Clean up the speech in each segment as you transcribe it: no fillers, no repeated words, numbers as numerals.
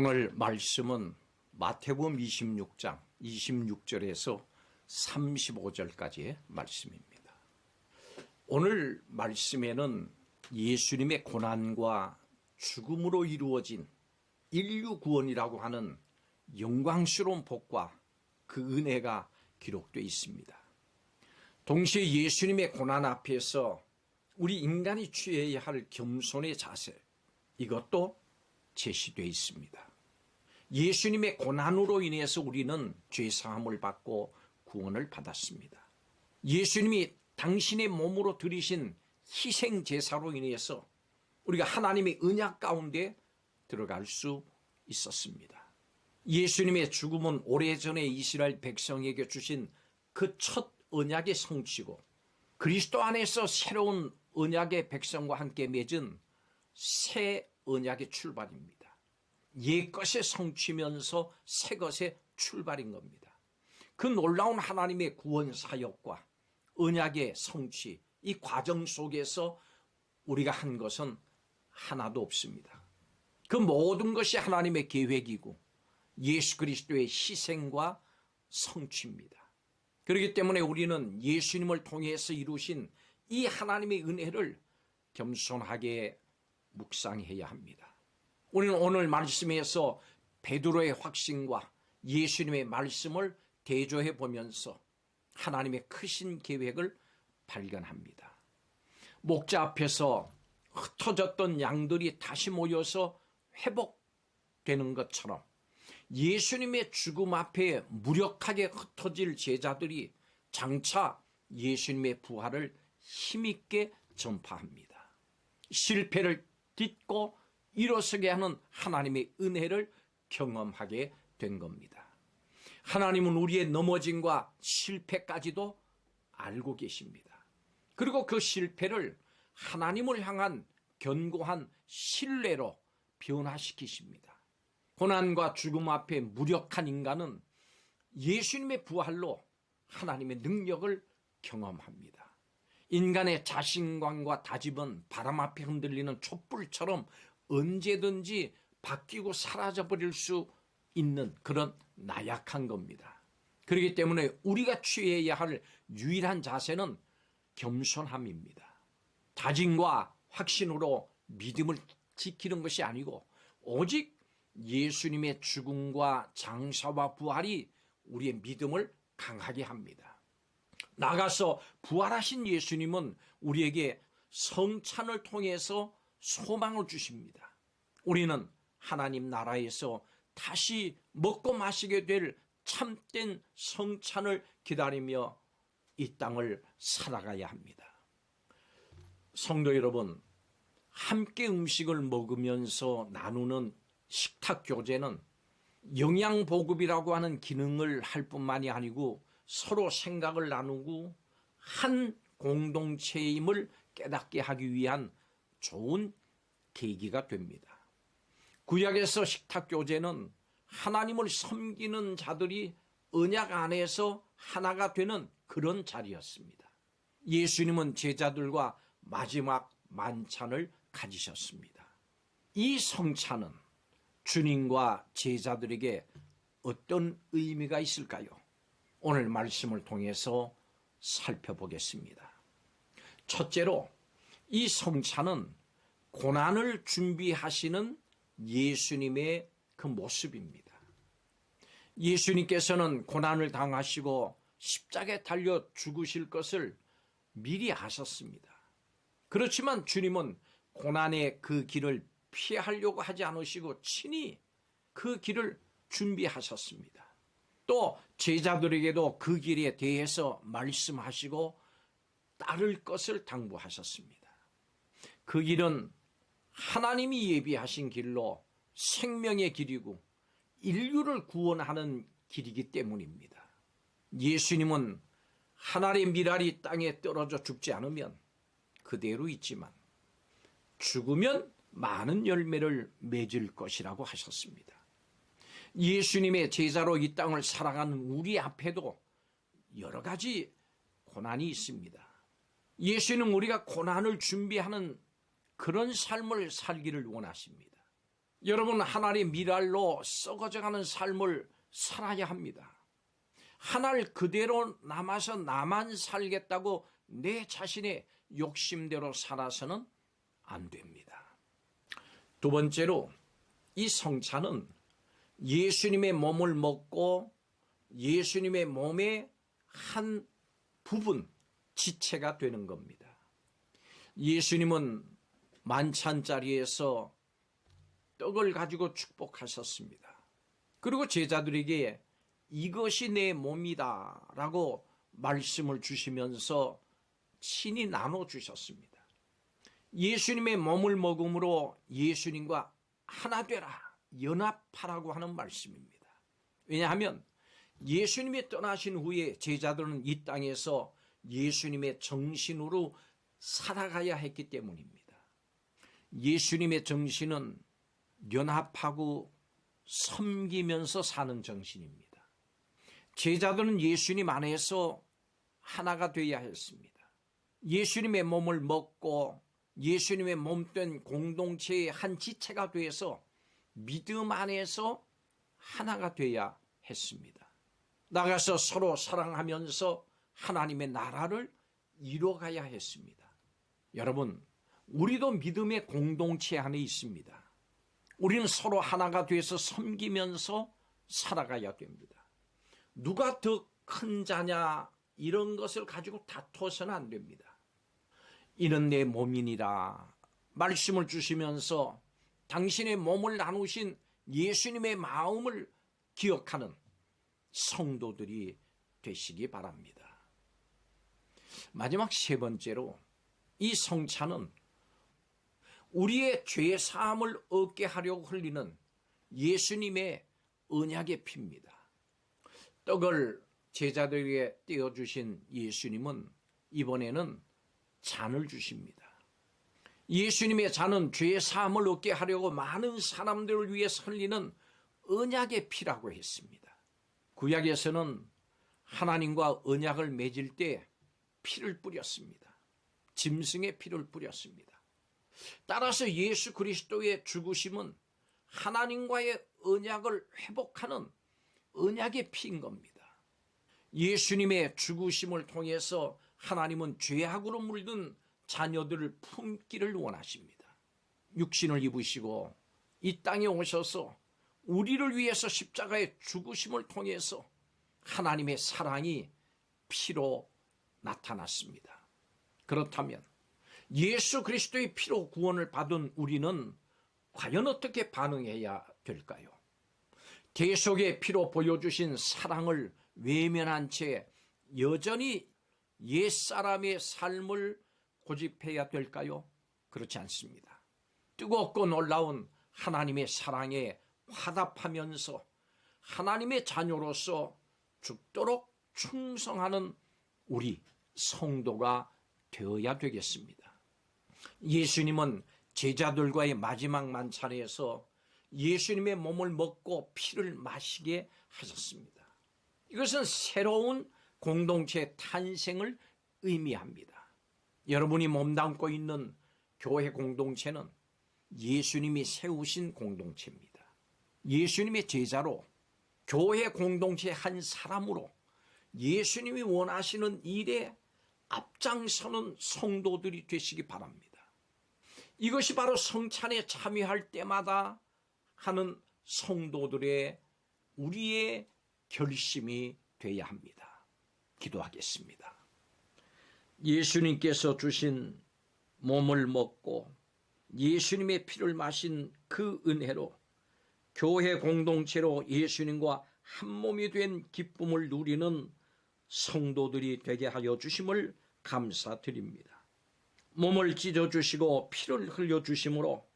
오늘 말씀은 마태복음 26장 26절에서 35절까지의 말씀입니다. 오늘 말씀에는 예수님의 고난과 죽음으로 이루어진 인류 구원이라고 하는 영광스러운 복과 그 은혜가 기록되어 있습니다. 동시에 예수님의 고난 앞에서 우리 인간이 취해야 할 겸손의 자세, 이것도 제시되어 있습니다. 예수님의 고난으로 인해서 우리는 죄사함을 받고 구원을 받았습니다. 예수님이 당신의 몸으로 들이신 희생제사로 인해서 우리가 하나님의 언약 가운데 들어갈 수 있었습니다. 예수님의 죽음은 오래전에 이스라엘 백성에게 주신 그 첫 언약의 성취고, 그리스도 안에서 새로운 언약의 백성과 함께 맺은 새 언약의 출발입니다. 옛것의 성취면서 새것의 출발인 겁니다. 그 놀라운 하나님의 구원 사역과 언약의 성취, 이 과정 속에서 우리가 한 것은 하나도 없습니다. 그 모든 것이 하나님의 계획이고 예수 그리스도의 희생과 성취입니다. 그렇기 때문에 우리는 예수님을 통해서 이루신 이 하나님의 은혜를 겸손하게 묵상해야 합니다. 우리는 오늘 말씀에서 베드로의 확신과 예수님의 말씀을 대조해 보면서 하나님의 크신 계획을 발견합니다. 목자 앞에서 흩어졌던 양들이 다시 모여서 회복되는 것처럼 예수님의 죽음 앞에 무력하게 흩어질 제자들이 장차 예수님의 부활을 힘있게 전파합니다. 실패를 딛고 일어서게 하는 하나님의 은혜를 경험하게 된 겁니다. 하나님은 우리의 넘어짐과 실패까지도 알고 계십니다. 그리고 그 실패를 하나님을 향한 견고한 신뢰로 변화시키십니다. 고난과 죽음 앞에 무력한 인간은 예수님의 부활로 하나님의 능력을 경험합니다. 인간의 자신감과 다짐은 바람 앞에 흔들리는 촛불처럼 언제든지 바뀌고 사라져버릴 수 있는 그런 나약한 겁니다. 그렇기 때문에 우리가 취해야 할 유일한 자세는 겸손함입니다. 다짐과 확신으로 믿음을 지키는 것이 아니고 오직 예수님의 죽음과 장사와 부활이 우리의 믿음을 강하게 합니다. 나가서 부활하신 예수님은 우리에게 성찬을 통해서 소망을 주십니다. 우리는 하나님 나라에서 다시 먹고 마시게 될 참된 성찬을 기다리며 이 땅을 살아가야 합니다. 성도 여러분, 함께 음식을 먹으면서 나누는 식탁 교제는 영양 보급이라고 하는 기능을 할 뿐만이 아니고 서로 생각을 나누고 한 공동체임을 깨닫게 하기 위한 좋은 계기가 됩니다. 구약에서 식탁 교제는 하나님을 섬기는 자들이 언약 안에서 하나가 되는 그런 자리였습니다. 예수님은 제자들과 마지막 만찬을 가지셨습니다. 이 성찬은 주님과 제자들에게 어떤 의미가 있을까요? 오늘 말씀을 통해서 살펴보겠습니다. 첫째로 이 성찬은 고난을 준비하시는 예수님의 그 모습입니다. 예수님께서는 고난을 당하시고 십자가에 달려 죽으실 것을 미리 아셨습니다. 그렇지만 주님은 고난의 그 길을 피하려고 하지 않으시고 친히 그 길을 준비하셨습니다. 또 제자들에게도 그 길에 대해서 말씀하시고 따를 것을 당부하셨습니다. 그 길은 하나님이 예비하신 길로 생명의 길이고 인류를 구원하는 길이기 때문입니다. 예수님은 하나의 밀알이 땅에 떨어져 죽지 않으면 그대로 있지만 죽으면 많은 열매를 맺을 것이라고 하셨습니다. 예수님의 제자로 이 땅을 살아가는 우리 앞에도 여러 가지 고난이 있습니다. 예수는 우리가 고난을 준비하는 그런 삶을 살기를 원하십니다. 여러분, 하나님 미랄로 썩어져가는 삶을 살아야 합니다. 하늘 그대로 남아서 나만 살겠다고 내 자신의 욕심대로 살아서는 안 됩니다. 두 번째로, 이 성찬은 예수님의 몸을 먹고 예수님의 몸의 한 부분, 지체가 되는 겁니다. 예수님은 만찬 자리에서 떡을 가지고 축복하셨습니다. 그리고 제자들에게 이것이 내 몸이다 라고 말씀을 주시면서 친히 나눠주셨습니다. 예수님의 몸을 먹음으로 예수님과 하나 되라, 연합하라고 하는 말씀입니다. 왜냐하면 예수님이 떠나신 후에 제자들은 이 땅에서 예수님의 정신으로 살아가야 했기 때문입니다. 예수님의 정신은 연합하고 섬기면서 사는 정신입니다. 제자들은 예수님 안에서 하나가 되어야 했습니다. 예수님의 몸을 먹고 예수님의 몸된 공동체의 한 지체가 되어서 믿음 안에서 하나가 되어야 했습니다. 나가서 서로 사랑하면서 하나님의 나라를 이뤄가야 했습니다. 여러분, 우리도 믿음의 공동체 안에 있습니다. 우리는 서로 하나가 돼서 섬기면서 살아가야 됩니다. 누가 더 큰 자냐, 이런 것을 가지고 다투어서는 안 됩니다. 이는 내 몸이니라 말씀을 주시면서 당신의 몸을 나누신 예수님의 마음을 기억하는 성도들이 되시기 바랍니다. 마지막 세 번째로, 이 성찬은 우리의 죄사함을 얻게 하려고 흘리는 예수님의 언약의 피입니다. 떡을 제자들에게 떼어주신 예수님은 이번에는 잔을 주십니다. 예수님의 잔은 죄사함을 얻게 하려고 많은 사람들을 위해서 흘리는 언약의 피라고 했습니다. 구약에서는 하나님과 언약을 맺을 때 피를 뿌렸습니다. 짐승의 피를 뿌렸습니다. 따라서 예수 그리스도의 죽으심은 하나님과의 언약을 회복하는 언약의 피인 겁니다. 예수님의 죽으심을 통해서 하나님은 죄악으로 물든 자녀들을 품기를 원하십니다. 육신을 입으시고 이 땅에 오셔서 우리를 위해서 십자가의 죽으심을 통해서 하나님의 사랑이 피로 나타났습니다. 그렇다면 예수 그리스도의 피로 구원을 받은 우리는 과연 어떻게 반응해야 될까요? 대속의 피로 보여주신 사랑을 외면한 채 여전히 옛사람의 삶을 고집해야 될까요? 그렇지 않습니다. 뜨겁고 놀라운 하나님의 사랑에 화답하면서 하나님의 자녀로서 죽도록 충성하는 우리 성도가 되어야 되겠습니다. 예수님은 제자들과의 마지막 만찬에서 예수님의 몸을 먹고 피를 마시게 하셨습니다. 이것은 새로운 공동체 탄생을 의미합니다. 여러분이 몸담고 있는 교회 공동체는 예수님이 세우신 공동체입니다. 예수님의 제자로, 교회 공동체 한 사람으로 예수님이 원하시는 일에 앞장서는 성도들이 되시기 바랍니다. 이것이 바로 성찬에 참여할 때마다 하는 성도들의, 우리의 결심이 되어야 합니다. 기도하겠습니다. 예수님께서 주신 몸을 먹고 예수님의 피를 마신 그 은혜로 교회 공동체로 예수님과 한 몸이 된 기쁨을 누리는 성도들이 되게 하여 주심을 감사드립니다. 몸을 찢어주시고 피를 흘려주심으로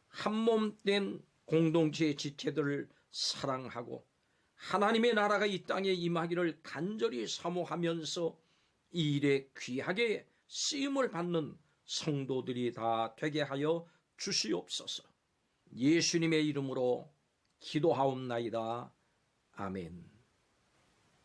한 몸 된 공동체의 지체들을 사랑하고 하나님의 나라가 이 땅에 임하기를 간절히 사모하면서 이 일에 귀하게 쓰임을 받는 성도들이 다 되게 하여 주시옵소서. 예수님의 이름으로 기도하옵나이다. 아멘.